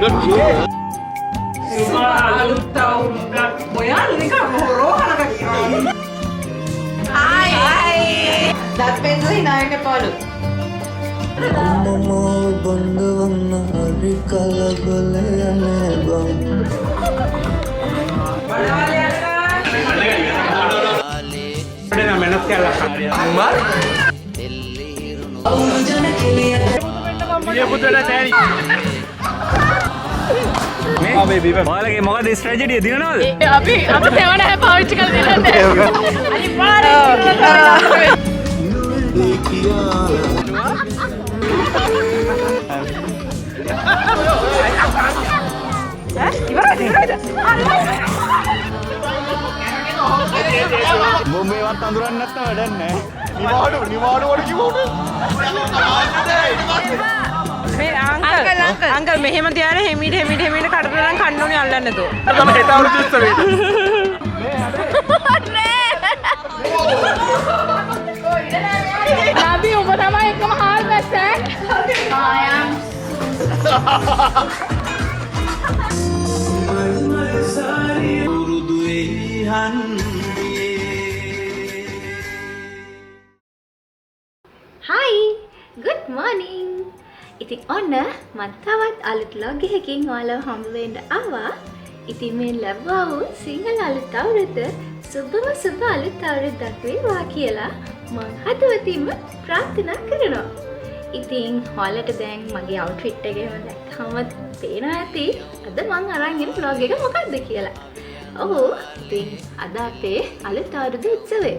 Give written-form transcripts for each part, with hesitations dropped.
අලුත් අවුරුද්දක් ඔයාලා නිකන් රෝහලක ගියා. Hai. Dah pengen naik palu. Mama bangga hari kala boleh bang. Ada menak kalah. Umar. Dia putra dah cari. Oh baby, ඔයාලගේ මොකද ස්ට්‍රැටජිය දිනනවද? අපි තේවන හැ පාවිච්චි කරලා දිනන්නේ. අනි පාරේ මේවත් අඳුරන්නේ නැත්නම් වැඩක් නැහැ. නිවාඩු වල කිව්වොත් මේ අංකල් මෙහෙම තියාන හෙමිට කඩලා නම් කන්න ඕනේ අල්ලන්න නේද? තමයි හෙට අවුරුදු උත්සවයට. අපි ඔබ තමයි එකම හාල් බැස්ස ආයම් Hi, good morning. ඉතින් ඔන්න මම තවත් අලුත් vlog එකකින් ඔයාලව හම්බ වෙන්න ආවා. ඉතින් මේ ලැබුවා වූ සිංහල අලුත් අවුරුද්ද සුබ අලුත් අවුරුද්දක් වේවා කියලා මම හදවතින්ම ප්‍රාර්ථනා කරනවා. ඉතින් ඔයාලට දැන් මගේ outfit එක එහෙම දැක්කම පේනවා ඇති අද මම අරන් ඉන්න vlog එක මොකක්ද කියලා. ඔව් ඉතින් අද අපේ අලුත් අවුරුදු උත්සවය.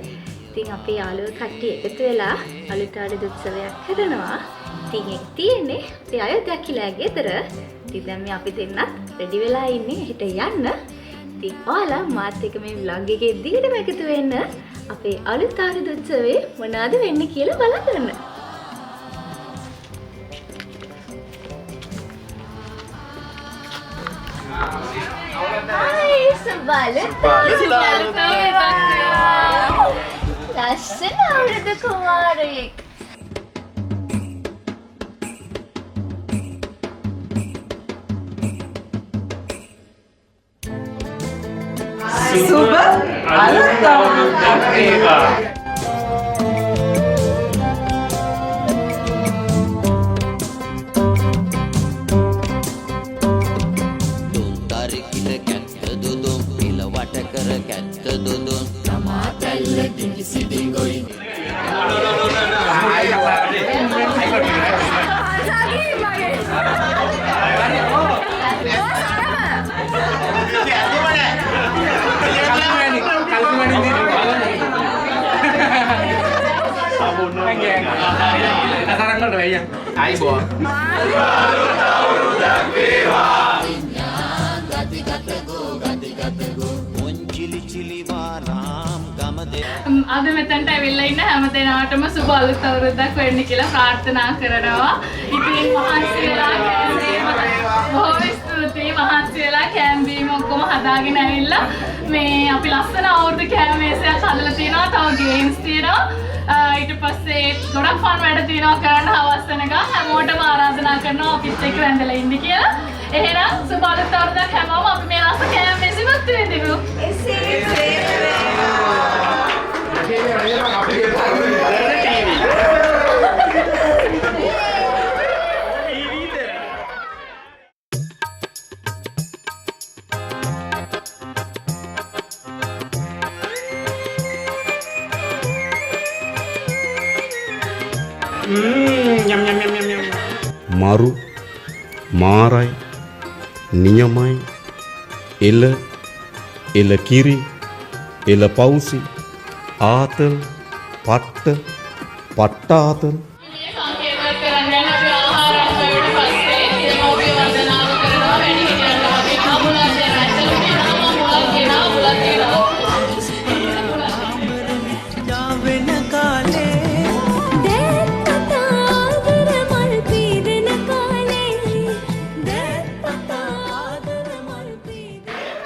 ඉතින් අපේ යාළුවෝ කට්ටිය එකතු වෙලා අලුත් අවුරුදු උත්සවයක් කරනවා. ඉතින් ඒක තියෙන්නේ අපේ අයෝධ්‍යා කිලා ගෙදර. ඉතින් දැන් මේ අපි දෙන්නත් රෙඩි වෙලා ඉන්නේ හෙට යන්න. ඉතින් ඔයාලා මාත් එක්ක මේ vlog එකේ දිගටම එකතු වෙන්න අපේ අලුත් අවුරුදු උත්සවයේ මොනවද වෙන්නේ කියලා බලන්න. Hai, sebalut ලස්සන අවුරුදු කුමාරයෙක්. සුබ අලුත් අවුරුද්දක් වේවා. Hai bo. අද මෙතනට ඇවිල්ලා ඉන්න හැම දෙනාටම සුබ අලුත් අවුරුද්දක් වෙන්න කියලා ප්‍රාර්ථනා කරනවා. ඉතින් බොහොම ස්තුතියි මහන්සියලා කැම්බීම ඔක්කොම හදාගෙන ඇවිල්ලා මේ අපි ලස්සන අවුරුදු කැම් මේසයක් හදලා තිනවා. තව ගේම්ස් තියනවා. ඊට පස්සේ ගොඩක් ෆන් වැඩ තියෙනවා කරන්න හවස් වෙනකන් හැමෝටම ආරාධනා කරනවා අපිත් එක්ක වැඳලා ඉන්න කියලා. එහෙනම් සුබ අලුත් අවුරුද්දක් හැමෝම අපි මේ ලස්ස කැම් මේසෙවත් වෙදිමු. Maru, Marai, Ninyamai, Ela Kiri, Ela Pausi, Atal, Patta, Pattatal.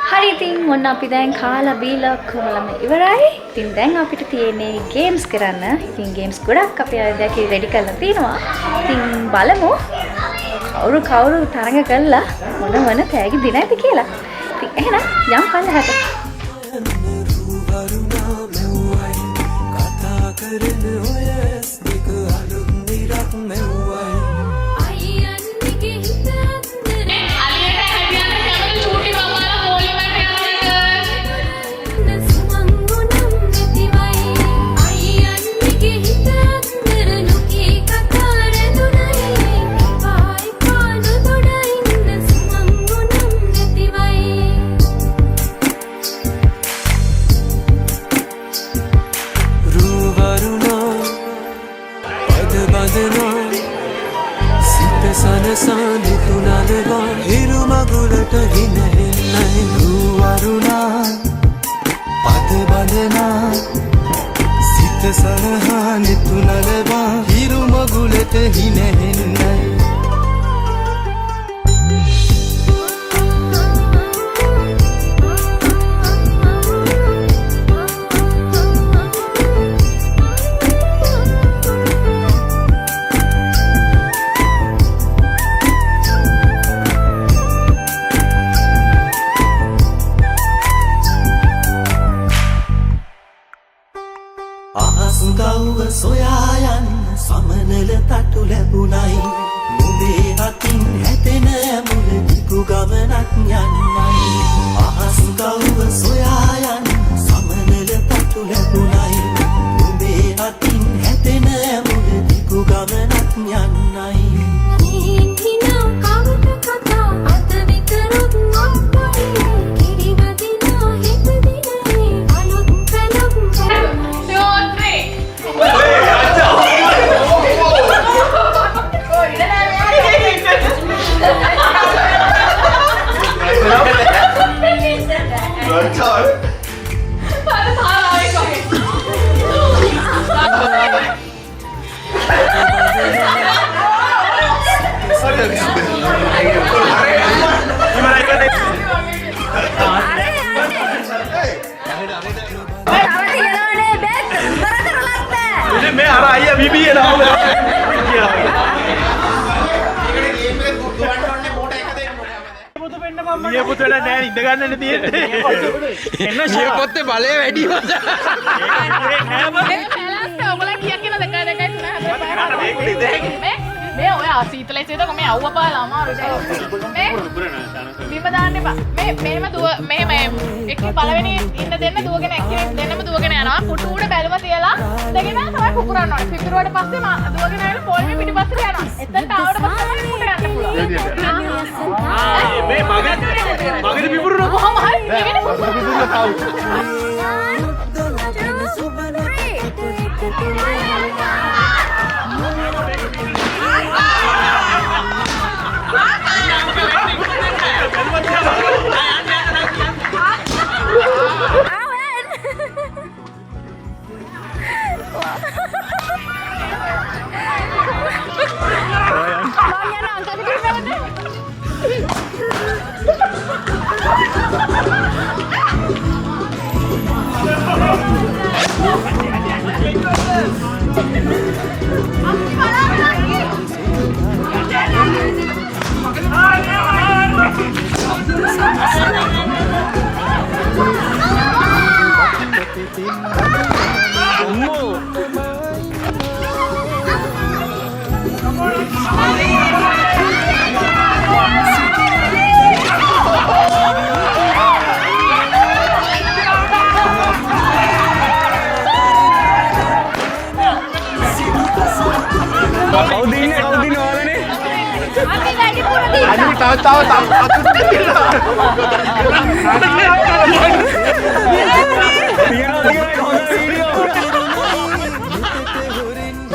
හරි ඉතින් මොන්න අපි දැන් කාලා බීලා කොහොමලම ඉවරයි. ඉතින් දැන් අපිට තියෙන්නේ ගේම්ස් කරන්න. ඉතින් ගේම්ස් ගොඩක් අපි අද දැකේ රෙඩි කරලා තිනවා. ඉතින් බලමු කවුරු තරඟ කළා මොන තෑගි දිනයිද කියලා. ඉතින් එහෙනම් යම් කල්හට.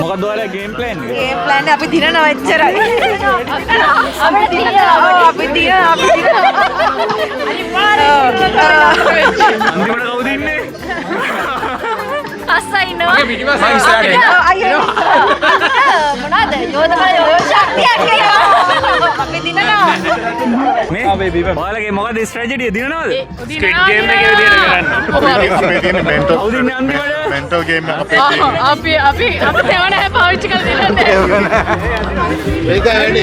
මොකද ඔයාලා ගේම් ප්ලෑන් එක? ගේම් ප්ලෑන් එක අපි දිනනවා එච්චරයි. අපි දිනනවා. අන්තිමට කවුද ඉන්නේ? අස්සයි ඉන්නවා. මගේ පිටිපස්සේ ඉස්සරහට එන්න. අයියෝ. මොනවාද? යෝධකල ශක්තියක් කියලා. අපි දිනනවා. මේ ඔයාලගේ මොකද ස්ට්‍රැටජිය දිනනවද? ස්ක්විඩ් ගේම් එකේ විදියට කරන්න. අපේ තියෙන මෙන්ටල්. කවුද ඉන්නේ අන්තිමට? මෙන්ටල් ගේම් එක අපේ තියෙන්නේ. අපි තේවන පාවිච්චි කරලා දෙන්නේ. ඒක වැඩි.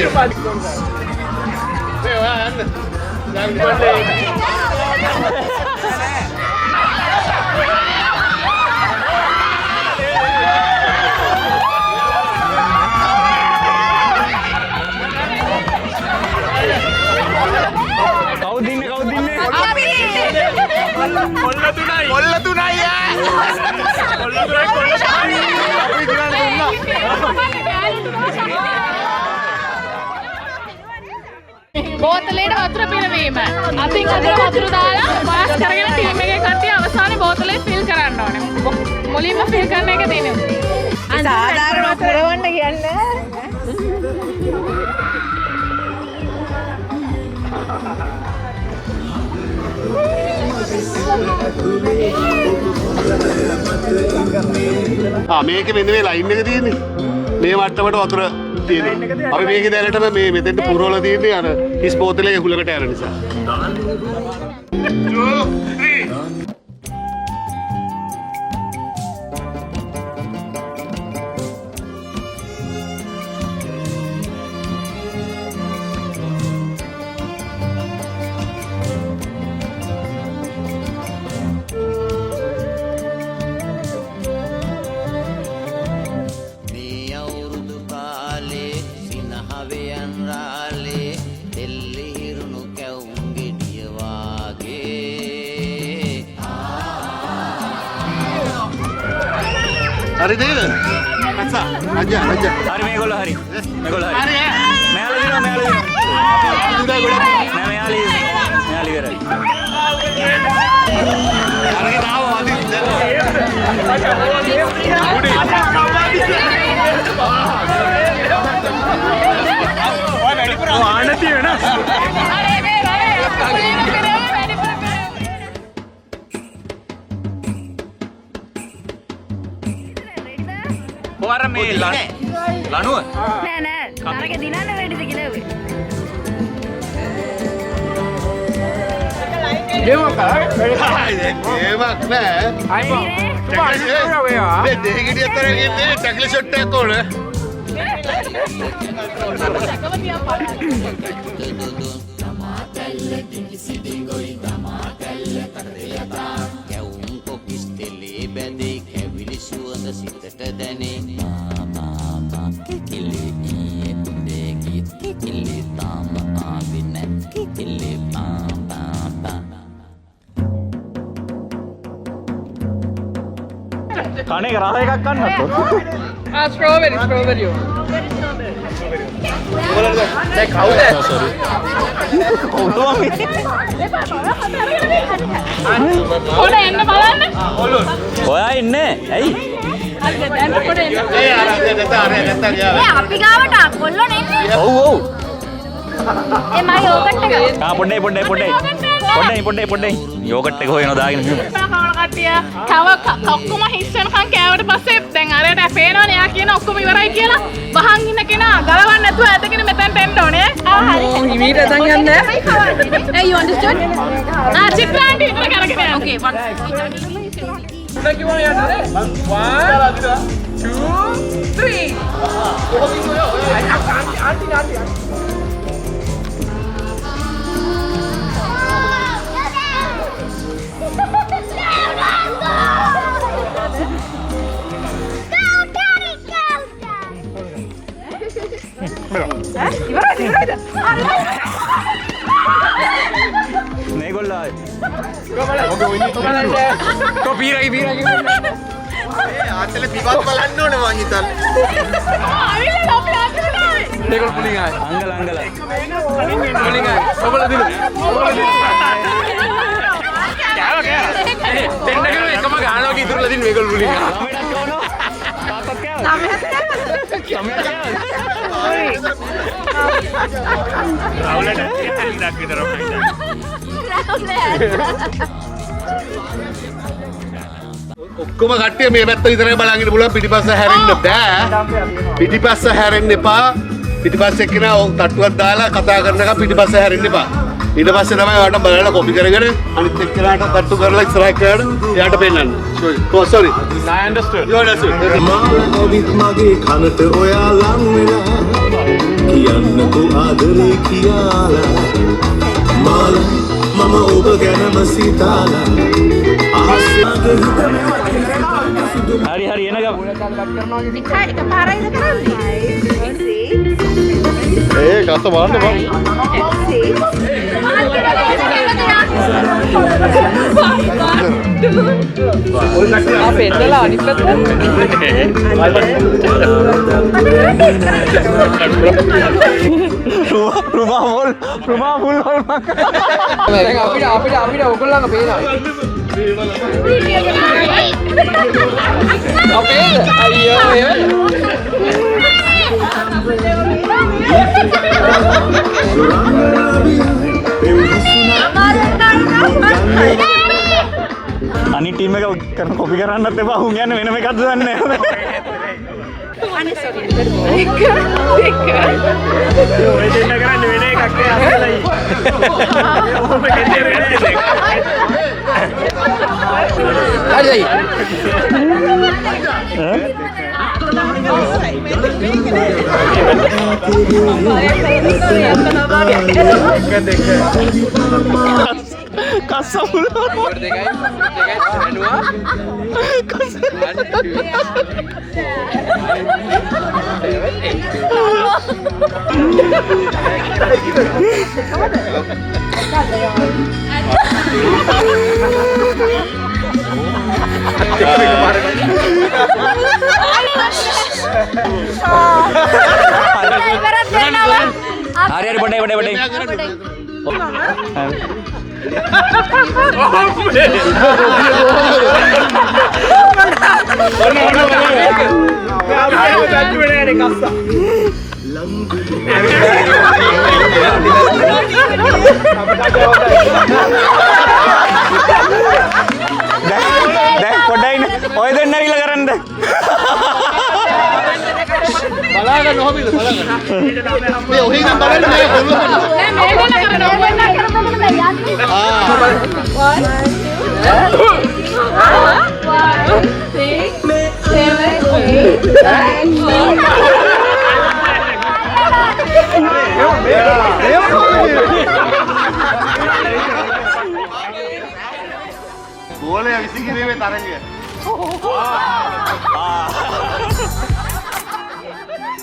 බෝතලයට වතුර පිරවීම. අතින් අතට වතුර දාලා වාස් කරගෙන ටීම් එකේ කට්ටිය අවසානයේ බෝතලේ ෆිල් කරන්න ඕනේ. මුලින්ම ෆිල් කරන එක තියෙනවා. සාධාරණ පුරවන්න කියන්නේ මේක මෙන්න මේ ලයින් එක තියෙන්නේ. මේ වට්ටමට වතුර තියෙනවා. අපි මේකේ දැනටම මේ මෙතෙන්ට පුරවලා තියෙන්නේ අර හිස් බෝතලේ හුලකට යන නිසා. හරි දෙයද? අච්චා රජා. හරි මේගොල්ලෝ හරි. මේගොල්ලෝ හරි. මෙයාලා දිනවා මෙයාලා දිනවා. නෑ මෙයාලා ඉවරයි. අරගෙන ආවා අදි. ආනති වෙන. මේ ලනුව නෑ නෑ තරක දිනන්න වැඩිද කියලා ගේමක් නෑ. මේ දෙහිගිඩිය අතර ඉන්නේ ටැක්ලි ෂොට් එකක් ඕන. කණේ රහ එකක් ගන්නත් ස්ට්‍රෝබෙරි දැන් කවුද? පොඩ එන්න බලන්න. ඔයා ඉන්නේ ඇයි ඒ අර නැත්නම් අපි ගාවට කොල්ලෝ නෙන්නේ ඔව් ඒ මයි යෝගට් එක පොඩ්ඩයි යෝගට් එක හොයනවා දාගෙන කට්ටිය ඔක්කොම හිස් වෙනකන් කෑවට පස්සේ දැන් අරයට පේනවනේ එයා කියන ඔක්කොම ඉවරයි කියලා වහන් ඉන්න කෙනා ගලවන්න නැතුව ඇදගෙන මෙතෙන්ට එන්න ඕනේ. හරි. හිමීට දැන් යන්නේ. Hey, you understood? චිත්‍රාන්ටි ඉතල කරගෙන යන්න. Okay, one. මේගොල්ලෝ ආතල පිවත් බලන්න ඕනේ මං හිතන්නේ. ඔක්කොම කට්ටිය මේ පැත්ත විතරයි බලන් ඉන්න පුළුවන් පිටිපස්ස හැරෙන්න බෑ. පිටිපස්ස හැරෙන්න එපා. පිටිපස්ස එක්කෙනා තට්ටුවක් දාලා කතා කරනකම් පිටිපස්ස හැරෙන්න එපා. ඊට පස්සේ තමයි ඔයාලට බලලා කොපි කරගෙන අනිත් එක්කෙනාට තට්ටු කරලා ඉස්සරහ එක්කෙනාට එයාට පෙන්නන්න. sorry. I understood. You understood. මගේ කනට ඔයා ලං වෙලා කියන්නකෝ ආදරේ කියලා මාලා මම ඔබ ගැනම සිතාලා ආසාගේ හරි හරි එන ගම. ඒ කස්ස බලන්න බං. අපේ ඉඳලා අනිත් පැත්ත රුමා මුල් වල අපිට ඔයගොල්ලන්ව පේනවා අපේද අයියෝ අනිත් ටීම් එක කරන කොපි කරන්නත් එපා. උන් යන්නේ වෙනම එකක්ද දන්නේ නැහැ. ඔය දෙන්න කරන්නේ වෙන එකක් අස්සලයි. ඔබ කෙතේ වෙන එකක්. හරියි. කස්සමුල දෙකයි ඇනුවා හරි බඩේ පොඩ්ඩයි ඔය දෙන්න ඇවිල්ලා කරන්න බලාගන්න ඔහොමද බලාගන්න. මේ ඔහි නම් බලන්න මේ කොල්ලෝ. ගෝලය විසිකිරීමේ තරගය.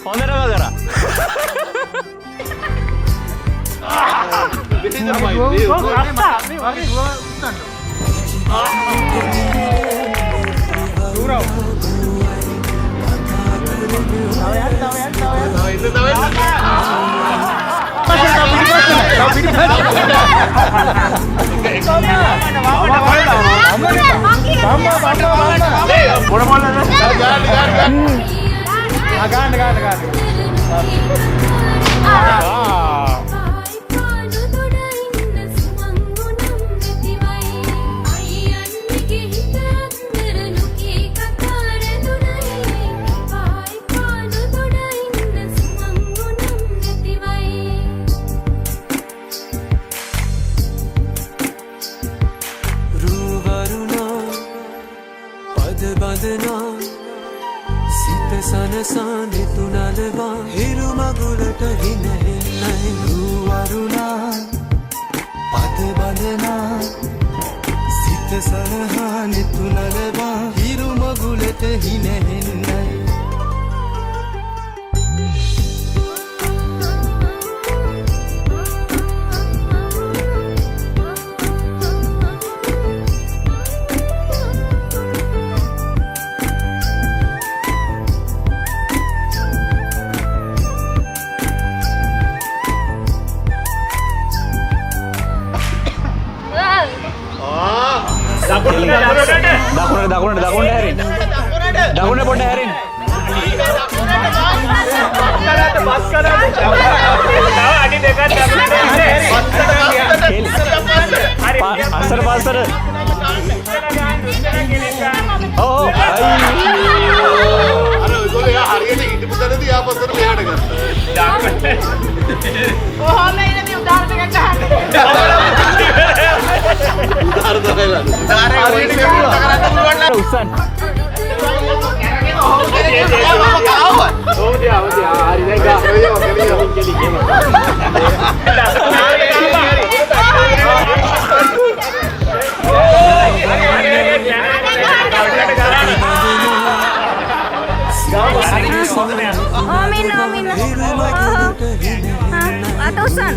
හොඳටම කරා. දකුණට හැරෙන්න. දකුණට පොඩ්ඩ හැරෙන්න. අස්සර පස්සර. ඔව්. අර ඔයගොල්ලෝ හරියට හිටපු තැනදී ආපස්සට මෙහාට ගත්තා. කොහොම ඉන්නේ උදාහරණයක් ගන්න. උස්සන්න. Atusan.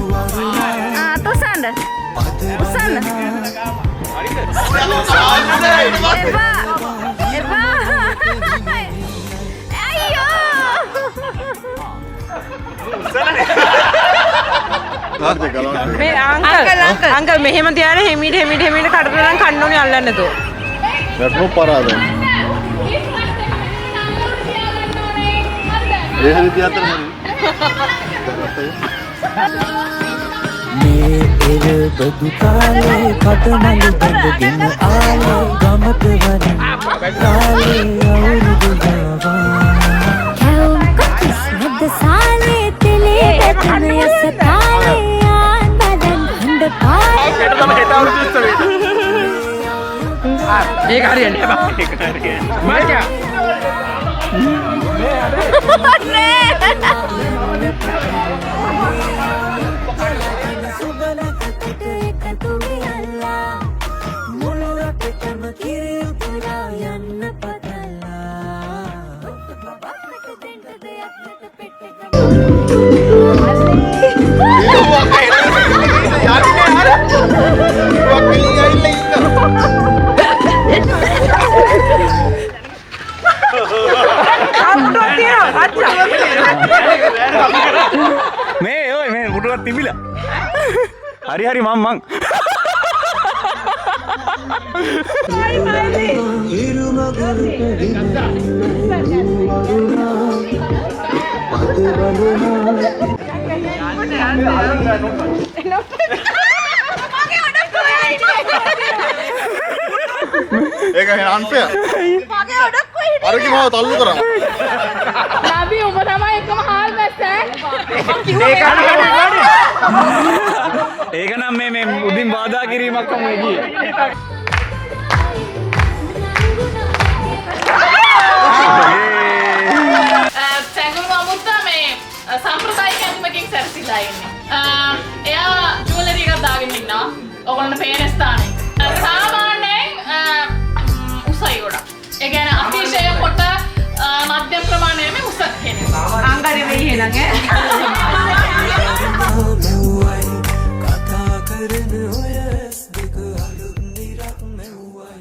Atusan dah. Usan dah. Eva. Eva. Ayo. මේ අංකල් මෙහෙම තියාගෙන හිමීට කඩලා නම් කන්න ඕනේ අල්ලන්න නේද? වැටුණු පරාද. ඒ හරි අතර මේ එර බදු කාලේ කටමලු බඳගෙන ආලේ ගමට වරින් කාලේ අවුරුදු ගාවා කැවුම් කොටිස් මැද සාලේ තෙලේ පැටන යස කාලේ ආන් බදන් හඳ පාලේ ඒක හරියන්නේ බා. ඒක හරියන්නේ. මාර්යා. මේ පුටුවක් තිබිලා. හරි මං. ඒක අන්ෆෙයා. මගේ ඔඩක් කොයි හිටියේ? අරකි මාව තල්ලු කරා. අපි ඔබ තමයි එකම හාල් මැස්සේ. ඒක නම් මේ උදින් බාධා කිරීමක් තමයි ගියේ. සැඟුණු අමුත්තා මේ සම්ප්‍රදායික ඇඳුමකින් සැරසිලා ඉන්නේ. එයා ජුවලරි එකක් දාගෙන ඉන්නවා. ඔයගොල්ලන්ට පේන ස්ථානේ. සාමාන්‍යයෙන් උසයි ගොඩක්. ඒ කියන්නේ අතිශය කොට මධ්‍යම ප්‍රමාණයේ මේ උසස් කෙනෙක්. අංගරේ වෙයි එහෙනම් ඈ. කතා කරන ඔය දෙක අලුත් නිරක් මෙව්වයි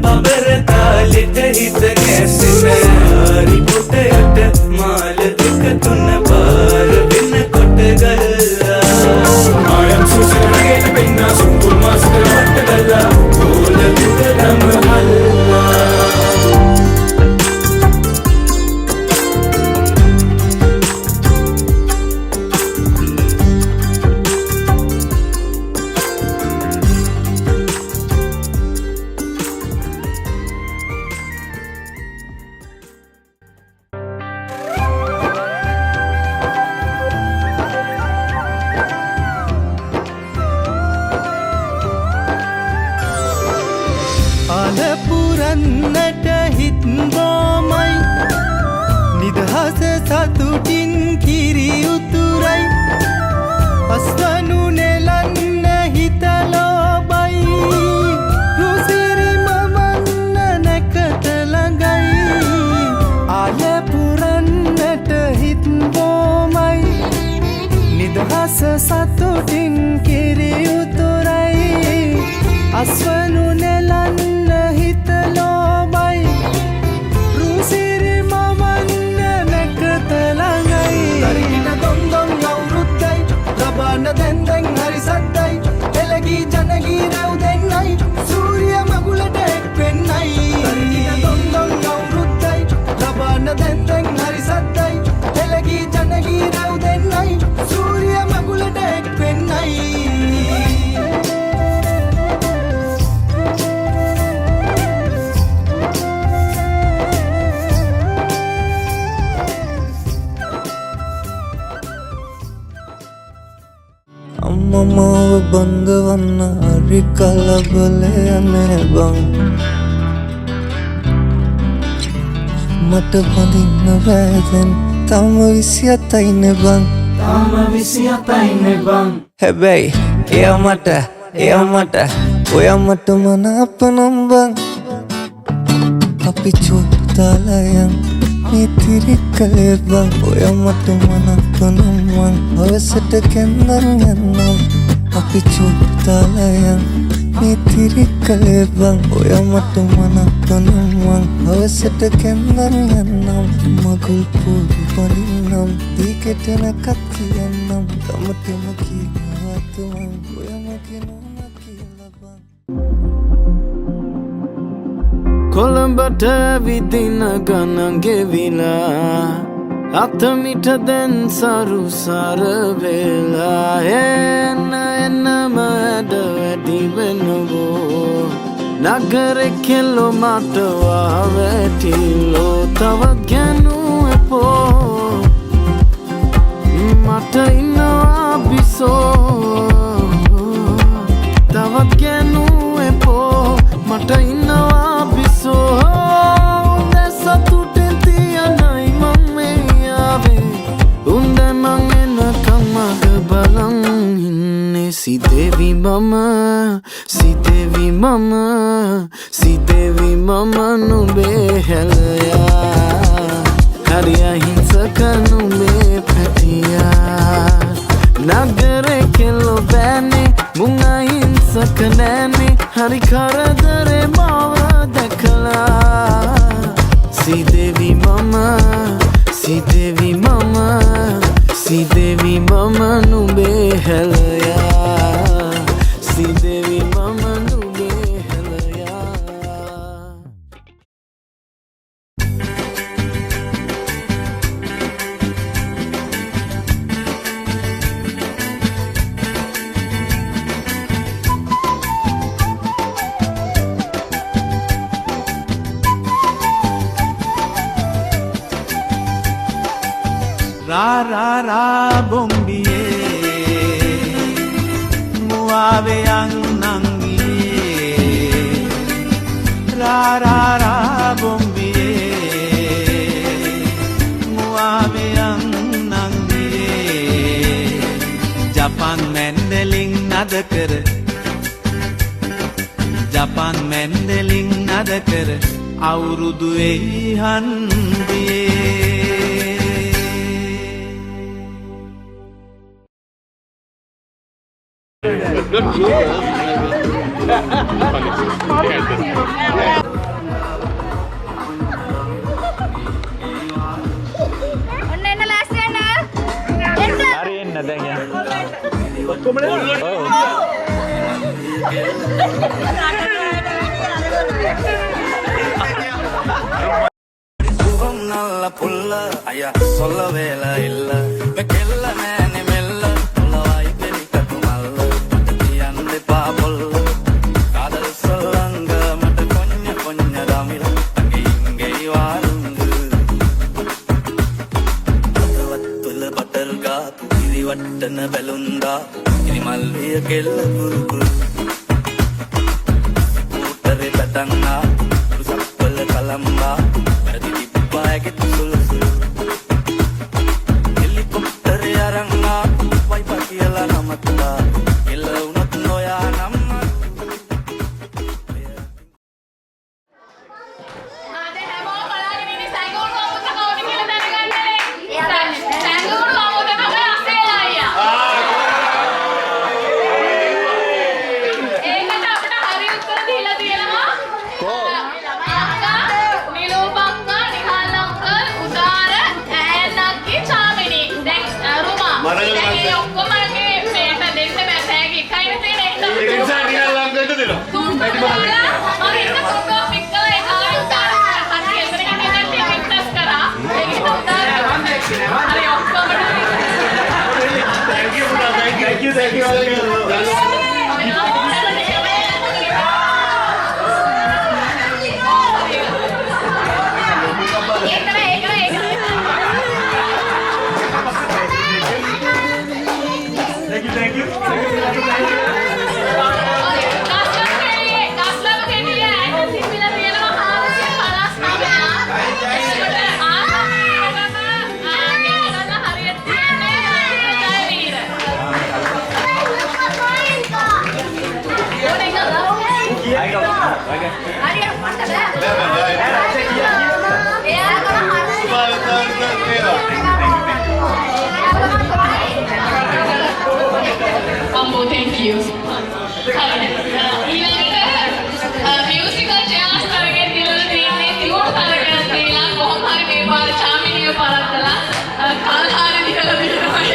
බබර තාලෙට හිත ගැසෙන හරි පොටයට මාල දෙක තුන පාර වෙනකොට ගල්ලා ආයම් සුසරගේ පෙන්න සුපුල් මාස්ටර් වට්ටලා ඕල දුකම හල්ලා පුරන්නට හිත් බොමයි නිදහස සතුටින් කිරි උතුරයි අස්වනු නෙලන්න හිත ලෝබයි රුසිරි මමන්න නැකත ළඟයි ආල පුරන්නට හිත් බොමයි නිදහස සතුටින් කිරි උතුරයි අස්වනු නෙලන්න හිත ලෝබයි රුසිරි මමන්න නැකත ළඟයි දරින දොන්දොන් අවුරුද්දයි ලබන දැන්දැන් හරි සද්දයි එළගී ජනගී රැව් දෙන්නයි සූරිය මගුලට එක් වෙන්නයි දරින දොන්දොන් අවුරුද්දයි ලබන දැන්දැන් හරි සද්දයි එළගී ජනගී රැව් දෙන්නයි සූරිය මගුලට එක් වෙන්නයි මමව බඳවන්න හරි කලබලයනේ බං මට බඳින්න වැදෙන් තම 27යිනේ බං හැබැයි එයා මට ඔයා මට මනාප නම් බං අපි චුප්තාලයන් මේ තිරිකලේ බං ඔයා මට මනාප නම් බං අවසට කැන්දන් යන්නම් අපි චුප්තාලයන් මේ තිරිකලේ බං ඔයා මට මනාප නම් බං අවසට කැන්දන් යන්නම් මගුල් පොඩි පනින්නම් දීකෙටන කත් කියන්නම් තමටම කියනවත් මං ඔයා මගේ නෝන කියලා බං කොළඹට විදින ගණන් ගෙවිලා අතමිට දැන් සරු සර වෙලා එන්නම ඇඩ වැඩි වෙනවෝ නගරෙ කෙල්ලෝ මට වැටිලෝ තවත් ගැනු එපෝ මට ඉන්නවා බිසෝ තවත් ගැනු එපෝ මට ඉන්නවා බිසෝ දැස තුටෙන් තියනයි මං මේ ආවේ උන්ද මං එනකම් මග බලන් ඉන්නේ සිදෙවි මම නුඹේ හැලයා හරි අහිංසක නුඹේ පැටියා නගරේ කෙල්ලෝ බෑනේ මුං අහිංසක නෑනේ හරි කරදරේ මාව දැකලා සිදෙවි මම නුඹේ හැලයා සිදෙවි මම නුඹේ හැලයා Ra bombiye muave yang nangiye ra bombiye muave yang nangiye Japan Mendeling nada kar අවුරුදු හන්දියේ ඔන්න එන්න ලෑස්ති වෙන්න. හරි එන්න දැන් යන්න. நல்ல புள்ள ஐயா சொல்ல வேலை இல்ல கெல்ல மேனி மெல்ல வாய் பெரி கட்டுமல்ல அந்த பாபொல்ல காதல் சொல்லங்க மட்ட கொஞ்ச தமிழ் அங்கே இங்கே வாருங்க வத்துல பட்டர்கா இது வட்டன பெலுந்தா இது மல்லிய கெல்ல குறுக்கு ஊட்டரை பட்டங்கா சப்பல கலம்பா Get helicopter yaranga vai pakiela namatla illa unat noya namma ආදේ හැමෝම බලාගෙන ඉන්නේ සැඟවුණු අමුත කවුද කියලා දැනගන්නනේ. සැඟවුණු අමුත තමයි අසේලා අයියා. ඒකට අපිට හරි උත්තර දීලා තියෙනවා. අක්කා, නිලෝපක්කා, නිහාල් අංකල්, උදාර, ඈන්නක්කි, චාමිනී. දැන් රුමා. දැන් මේ ඔක්කොමගේ මේට දෙන්න බෑ සෑගි. එකයිනේ තියෙන එක. ඒ නිසා නිකන් ලං වෙන්න දෙනවා. තුන් බලලා මම ඉන්න ෆොටෝ පික් කරලා ඒ කාර් උදාර හරි එතන ගන්න කට්ටිය විට්නස් කරා. ඒකට උදාර හරි ඔක්කොම Thank you පුතා thank you ඒක thank you. musical chairs කරගෙන තියලා තියෙන්නේ තියුණු තරකයක් තියලා කොහොම හරි මේ පාර චාමිනිය පරද්දලා කල්හාරි දිහලා තියෙනවා.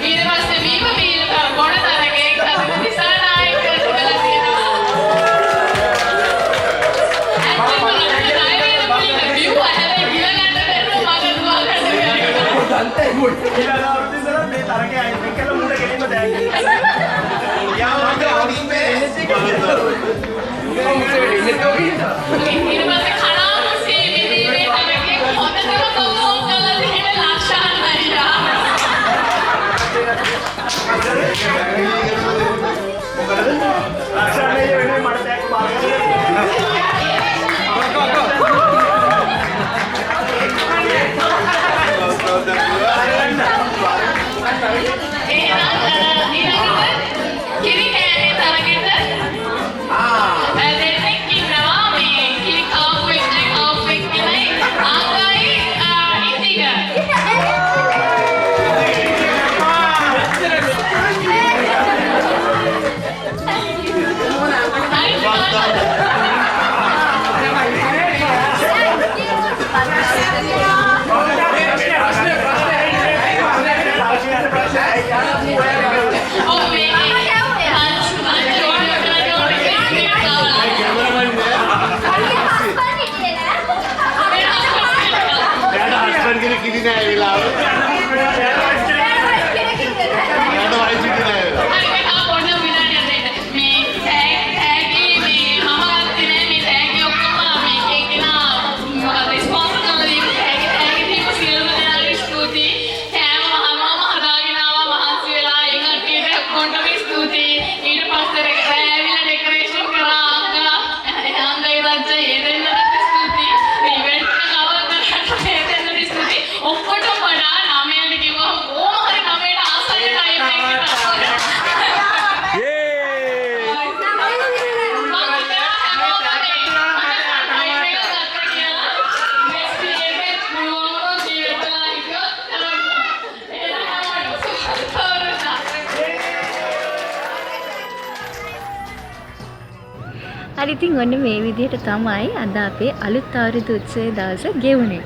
ඊට පස්සේ වීම වීල ගොඩ තරගේ දිසානායක කියලා තියෙනවා. ඊට පස්සේ කලාමුසේ විදීමේ තරගේ හොඳටම කොහොම කළාද එහෙම ලක්ෂණ නයියා. හරි ඉතින් ඔන්න මේ විදිහට තමයි අද අපේ අලුත් අවුරුදු උත්සවයේ දවස ගෙවුනේ.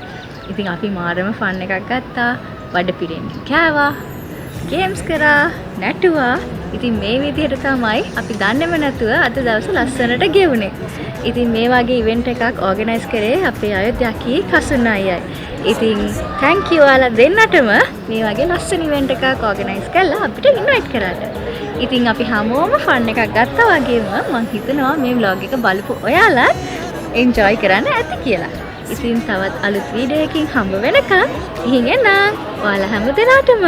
ඉතින් අපි මාරම ෆන් එකක් ගත්තා. වඩපිරෙන් කෑවා, ගේම්ස් කරා, නැටුවා. ඉතින් මේ විදිහට තමයි අපි දන්නේම නැතුව අද දවස ලස්සනට ගෙවුනේ. ඉතින් මේ වගේ ඉවෙන්ට් එකක් ඕගනයිස් කරේ අපේ අයෝධ්‍යාකී කසුන් අයියයි. ඉතින් thank you ඔයාලා දෙන්නටම මේ වගේ ලස්සන ඉවෙන්ට් එකක් ඕගනයිස් කරලා අපිට ඉන්වයිට් කරාට. ඉතින් අපි හැමෝම ෆන් එකක් ගත්තා වගේම මම හිතනවා මේ vlog එක බලපු ඔයාලත් එන්ජොයි කරන්න ඇති කියලා. ඉතින් තවත් අලුත් වීඩියෝ එකකින් හම්බ වෙනකම් ඉහින් එන්නම්. ඔයාලා හැම දිනටම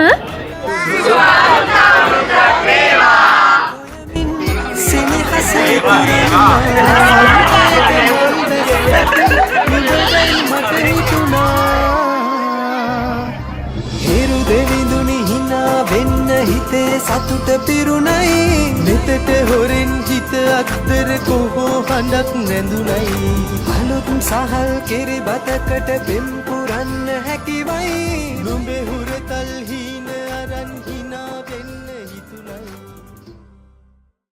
හිරු දෙවිඳුනි හිනා වෙන්න හිතේ සතුට පිරුණයි මෙතට හොරෙන් හිත අත්තර කොහෝ හඬක් නැඳුනයි අලුත් සහල් කෙරි බතකට පෙම් පුරන්න හැකිවයි නුඹේ